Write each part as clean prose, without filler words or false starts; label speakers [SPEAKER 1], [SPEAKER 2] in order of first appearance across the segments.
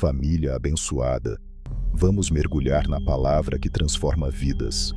[SPEAKER 1] Família abençoada, vamos mergulhar na palavra que transforma vidas.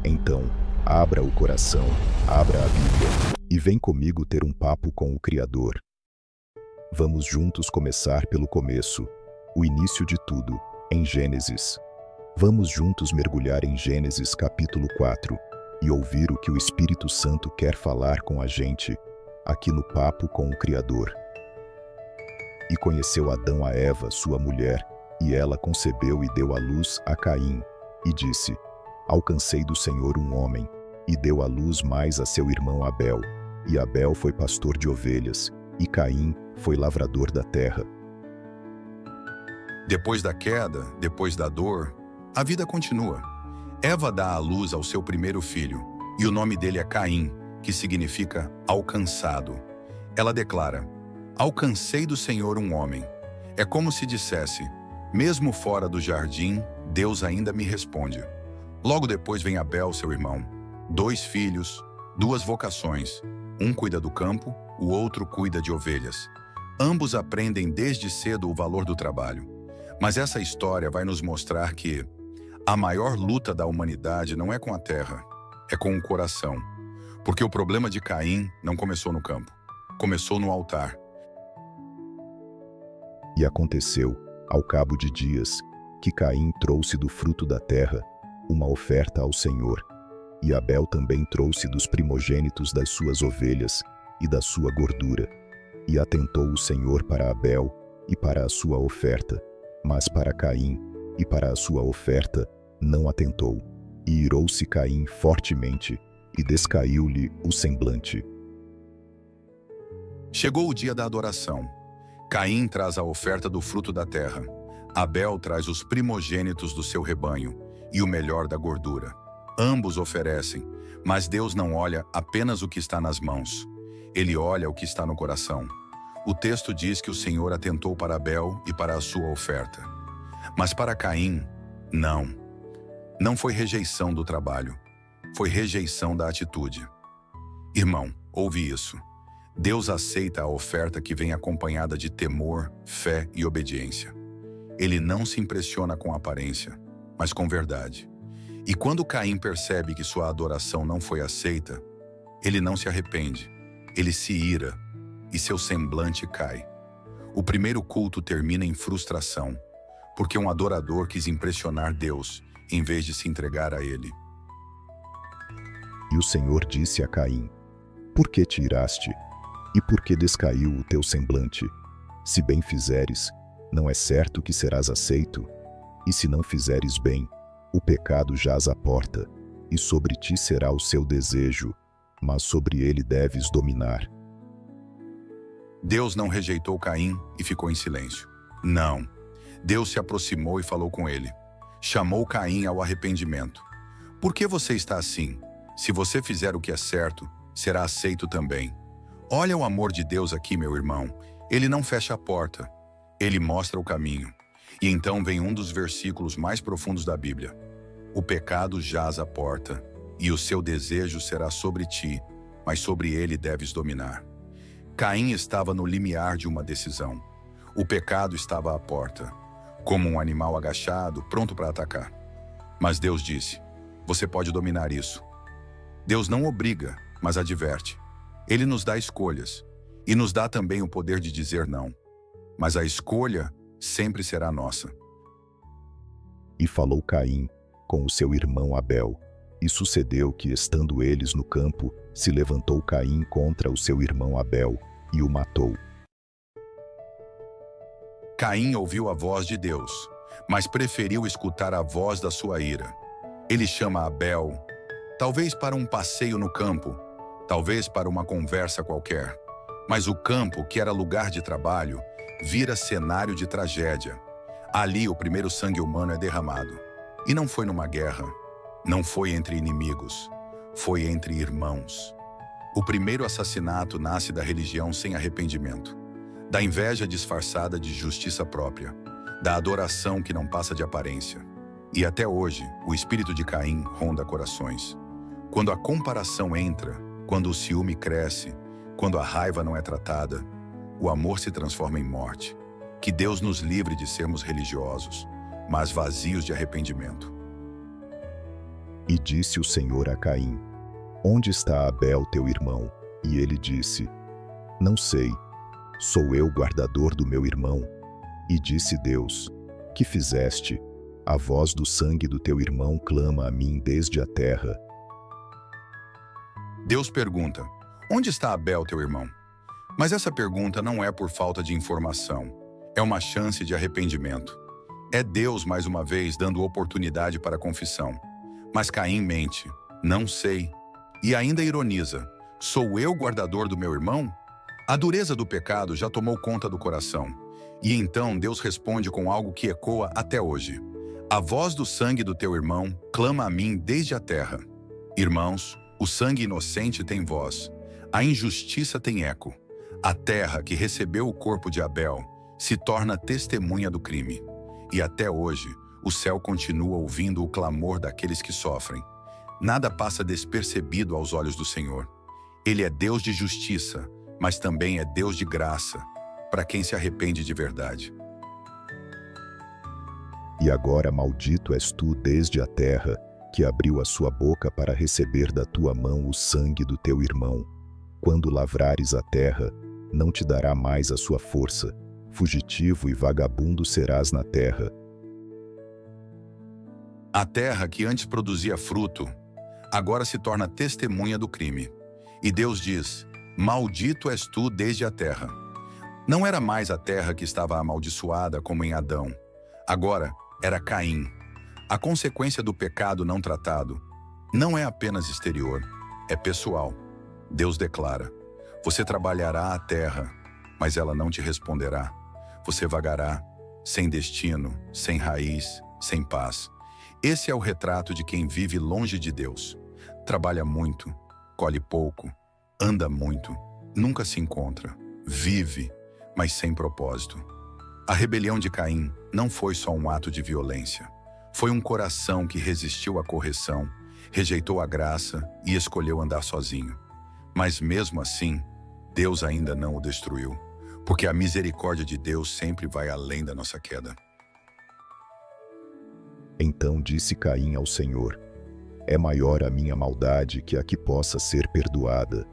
[SPEAKER 1] Então, abra o coração, abra a Bíblia e vem comigo ter um papo com o Criador. Vamos juntos começar pelo começo, o início de tudo, em Gênesis. Vamos juntos mergulhar em Gênesis capítulo 4 e ouvir o que o Espírito Santo quer falar com a gente, aqui no Papo com o Criador. E conheceu Adão a Eva, sua mulher, e ela concebeu e deu à luz a Caim, e disse: Alcancei do Senhor um homem, e deu à luz mais a seu irmão Abel. E Abel foi pastor de ovelhas, e Caim foi lavrador da terra.
[SPEAKER 2] Depois da queda, depois da dor, a vida continua. Eva dá à luz ao seu primeiro filho, e o nome dele é Caim, que significa alcançado. Ela declara: Alcancei do Senhor um homem. É como se dissesse: mesmo fora do jardim, Deus ainda me responde. Logo depois vem Abel, seu irmão. 2 filhos, 2 vocações. Um cuida do campo, o outro cuida de ovelhas. Ambos aprendem desde cedo o valor do trabalho. Mas essa história vai nos mostrar que a maior luta da humanidade não é com a terra, é com o coração. Porque o problema de Caim não começou no campo, começou no altar.
[SPEAKER 1] E aconteceu, ao cabo de dias, que Caim trouxe do fruto da terra uma oferta ao Senhor. E Abel também trouxe dos primogênitos das suas ovelhas e da sua gordura. E atentou o Senhor para Abel e para a sua oferta, mas para Caim e para a sua oferta não atentou. E irou-se Caim fortemente, e descaiu-lhe o semblante.
[SPEAKER 2] Chegou o dia da adoração. Caim traz a oferta do fruto da terra. Abel traz os primogênitos do seu rebanho e o melhor da gordura. Ambos oferecem, mas Deus não olha apenas o que está nas mãos. Ele olha o que está no coração. O texto diz que o Senhor atentou para Abel e para a sua oferta. Mas para Caim, não. Não foi rejeição do trabalho, foi rejeição da atitude. Irmão, ouve isso. Deus aceita a oferta que vem acompanhada de temor, fé e obediência. Ele não se impressiona com aparência, mas com verdade. E quando Caim percebe que sua adoração não foi aceita, ele não se arrepende, ele se ira e seu semblante cai. O primeiro culto termina em frustração, porque um adorador quis impressionar Deus em vez de se entregar a ele.
[SPEAKER 1] E o Senhor disse a Caim: Por que te iraste? E por que descaiu o teu semblante? Se bem fizeres, não é certo que serás aceito? E se não fizeres bem, o pecado jaz à porta, e sobre ti será o seu desejo, mas sobre ele deves dominar.
[SPEAKER 2] Deus não rejeitou Caim e ficou em silêncio. Não. Deus se aproximou e falou com ele. Chamou Caim ao arrependimento. Por que você está assim? Se você fizer o que é certo, será aceito também. Olha o amor de Deus aqui, meu irmão. Ele não fecha a porta. Ele mostra o caminho. E então vem um dos versículos mais profundos da Bíblia. O pecado jaz à porta, e o seu desejo será sobre ti, mas sobre ele deves dominar. Caim estava no limiar de uma decisão. O pecado estava à porta, como um animal agachado, pronto para atacar. Mas Deus disse: você pode dominar isso. Deus não obriga, mas adverte. Ele nos dá escolhas, e nos dá também o poder de dizer não. Mas a escolha sempre será nossa.
[SPEAKER 1] E falou Caim com o seu irmão Abel. E sucedeu que, estando eles no campo, se levantou Caim contra o seu irmão Abel, e o matou.
[SPEAKER 2] Caim ouviu a voz de Deus, mas preferiu escutar a voz da sua ira. Ele chama Abel, talvez para um passeio no campo, talvez para uma conversa qualquer. Mas o campo, que era lugar de trabalho, vira cenário de tragédia. Ali o primeiro sangue humano é derramado. E não foi numa guerra, não foi entre inimigos, foi entre irmãos. O primeiro assassinato nasce da religião sem arrependimento, da inveja disfarçada de justiça própria, da adoração que não passa de aparência. E até hoje, o espírito de Caim ronda corações. Quando a comparação entra, quando o ciúme cresce, quando a raiva não é tratada, o amor se transforma em morte. Que Deus nos livre de sermos religiosos, mas vazios de arrependimento.
[SPEAKER 1] E disse o Senhor a Caim: Onde está Abel, teu irmão? E ele disse: Não sei, sou eu guardador do meu irmão. E disse Deus: Que fizeste? A voz do sangue do teu irmão clama a mim desde a terra.
[SPEAKER 2] Deus pergunta: Onde está Abel, teu irmão? Mas essa pergunta não é por falta de informação, é uma chance de arrependimento. É Deus, mais uma vez, dando oportunidade para a confissão. Mas Caim mente: Não sei. E ainda ironiza: Sou eu guardador do meu irmão? A dureza do pecado já tomou conta do coração. E então Deus responde com algo que ecoa até hoje: A voz do sangue do teu irmão clama a mim desde a terra. Irmãos, o sangue inocente tem voz, a injustiça tem eco. A terra que recebeu o corpo de Abel se torna testemunha do crime. E até hoje, o céu continua ouvindo o clamor daqueles que sofrem. Nada passa despercebido aos olhos do Senhor. Ele é Deus de justiça, mas também é Deus de graça, para quem se arrepende de verdade.
[SPEAKER 1] E agora maldito és tu desde a terra, que abriu a sua boca para receber da tua mão o sangue do teu irmão. Quando lavrares a terra, não te dará mais a sua força. Fugitivo e vagabundo serás na terra.
[SPEAKER 2] A terra que antes produzia fruto, agora se torna testemunha do crime. E Deus diz: Maldito és tu desde a terra. Não era mais a terra que estava amaldiçoada como em Adão. Agora era Caim. A consequência do pecado não tratado não é apenas exterior, é pessoal. Deus declara: Você trabalhará a terra, mas ela não te responderá. Você vagará, sem destino, sem raiz, sem paz. Esse é o retrato de quem vive longe de Deus. Trabalha muito, colhe pouco, anda muito, nunca se encontra, vive, mas sem propósito. A rebelião de Caim não foi só um ato de violência. Foi um coração que resistiu à correção, rejeitou a graça e escolheu andar sozinho. Mas mesmo assim, Deus ainda não o destruiu, porque a misericórdia de Deus sempre vai além da nossa queda.
[SPEAKER 1] Então disse Caim ao Senhor: É maior a minha maldade que a que possa ser perdoada.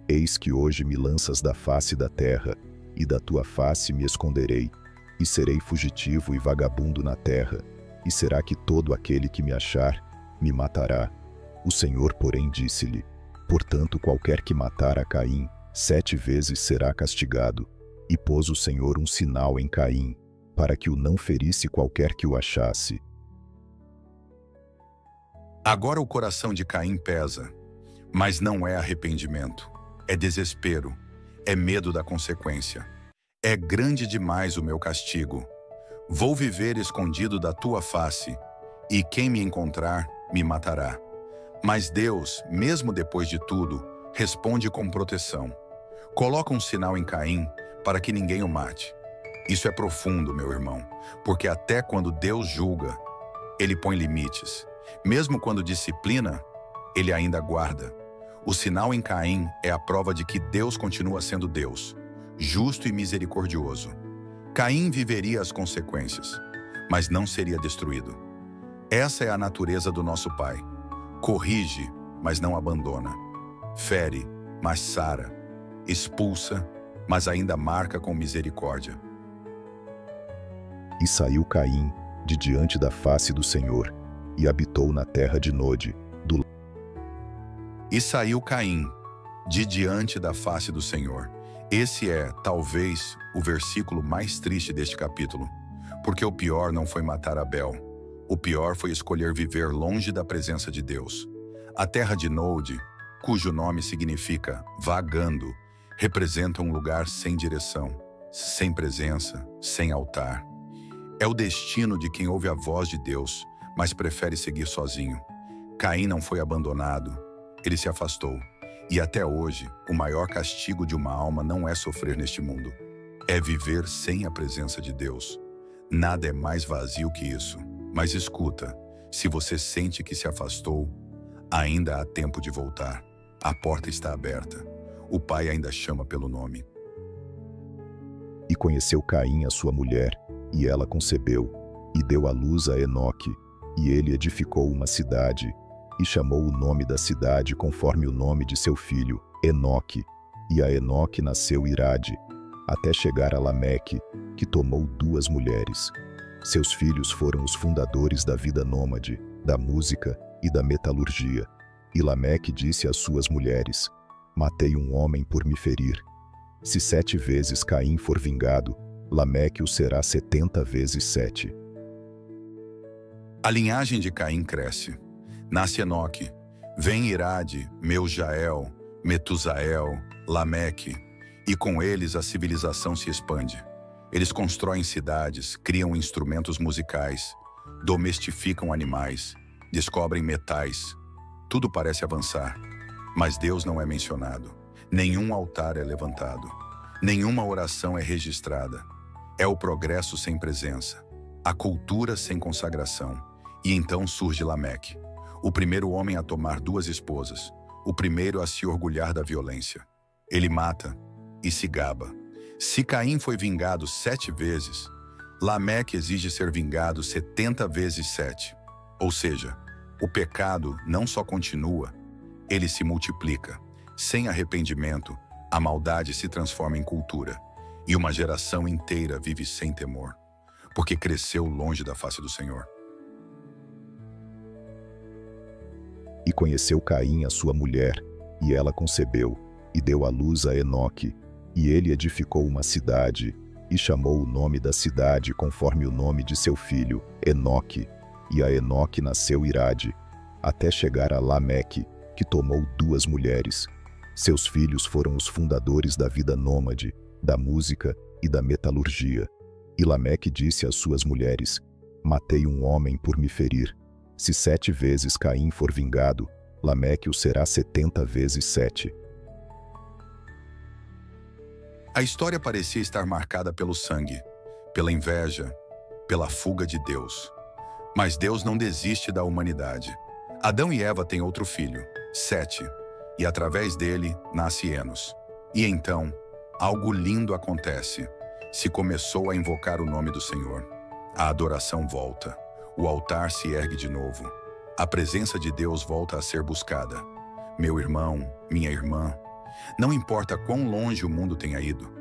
[SPEAKER 1] Eis que hoje me lanças da face da terra, e da tua face me esconderei, e serei fugitivo e vagabundo na terra. E será que todo aquele que me achar, me matará? O Senhor, porém, disse-lhe: Portanto, qualquer que matar a Caim, 7 vezes será castigado. E pôs o Senhor um sinal em Caim, para que o não ferisse qualquer que o achasse.
[SPEAKER 2] Agora o coração de Caim pesa, mas não é arrependimento, é desespero, é medo da consequência. É grande demais o meu castigo. Vou viver escondido da tua face, e quem me encontrar, me matará. Mas Deus, mesmo depois de tudo, responde com proteção. Coloca um sinal em Caim para que ninguém o mate. Isso é profundo, meu irmão, porque até quando Deus julga, ele põe limites. Mesmo quando disciplina, ele ainda guarda. O sinal em Caim é a prova de que Deus continua sendo Deus, justo e misericordioso. Caim viveria as consequências, mas não seria destruído. Essa é a natureza do nosso Pai. Corrige, mas não abandona. Fere, mas sara. Expulsa, mas ainda marca com misericórdia.
[SPEAKER 1] E saiu Caim de diante da face do Senhor, e habitou na terra de Nod.
[SPEAKER 2] E saiu Caim de diante da face do Senhor. Esse é, talvez, o versículo mais triste deste capítulo, porque o pior não foi matar Abel. O pior foi escolher viver longe da presença de Deus. A terra de Nod, cujo nome significa vagando, representa um lugar sem direção, sem presença, sem altar. É o destino de quem ouve a voz de Deus, mas prefere seguir sozinho. Caim não foi abandonado, ele se afastou. E até hoje, o maior castigo de uma alma não é sofrer neste mundo. É viver sem a presença de Deus. Nada é mais vazio que isso. Mas escuta, se você sente que se afastou, ainda há tempo de voltar. A porta está aberta. O Pai ainda chama pelo nome.
[SPEAKER 1] E conheceu Caim a sua mulher, e ela concebeu, e deu à luz a Enoque, e ele edificou uma cidade, e chamou o nome da cidade conforme o nome de seu filho, Enoque. E a Enoque nasceu Irade, até chegar a Lameque, que tomou 2 mulheres. Seus filhos foram os fundadores da vida nômade, da música e da metalurgia. E Lameque disse às suas mulheres: matei um homem por me ferir. Se 7 vezes Caim for vingado, Lameque o será 70 vezes 7.
[SPEAKER 2] A linhagem de Caim cresce. Nasce Enoque, vem Irade, Meujael, Metusael, Lameque, e com eles a civilização se expande. Eles constroem cidades, criam instrumentos musicais, domestificam animais, descobrem metais. Tudo parece avançar, mas Deus não é mencionado. Nenhum altar é levantado. Nenhuma oração é registrada. É o progresso sem presença, a cultura sem consagração. E então surge Lameque, o primeiro homem a tomar 2 esposas, o primeiro a se orgulhar da violência. Ele mata e se gaba. Se Caim foi vingado 7 vezes, Lameque exige ser vingado 70 vezes 7. Ou seja, o pecado não só continua, ele se multiplica. Sem arrependimento, a maldade se transforma em cultura, e uma geração inteira vive sem temor, porque cresceu longe da face do Senhor.
[SPEAKER 1] E conheceu Caim a sua mulher, e ela concebeu, e deu à luz a Enoque, e ele edificou uma cidade, e chamou o nome da cidade conforme o nome de seu filho, Enoque. E a Enoque nasceu Irade, até chegar a Lameque, que tomou 2 mulheres. Seus filhos foram os fundadores da vida nômade, da música e da metalurgia. E Lameque disse às suas mulheres: matei um homem por me ferir. Se 7 vezes Caim for vingado, Lameque o será 70 vezes 7.
[SPEAKER 2] A história parecia estar marcada pelo sangue, pela inveja, pela fuga de Deus. Mas Deus não desiste da humanidade. Adão e Eva têm outro filho, Sete, e através dele nasce Enos. E então, algo lindo acontece. Se começou a invocar o nome do Senhor. A adoração volta. O altar se ergue de novo. A presença de Deus volta a ser buscada. Meu irmão, minha irmã, não importa quão longe o mundo tenha ido,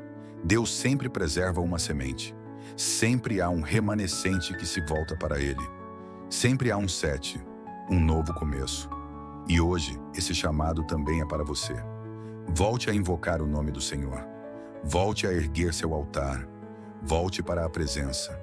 [SPEAKER 2] Deus sempre preserva uma semente. Sempre há um remanescente que se volta para Ele. Sempre há um Sete, um novo começo. E hoje, esse chamado também é para você. Volte a invocar o nome do Senhor. Volte a erguer seu altar. Volte para a presença.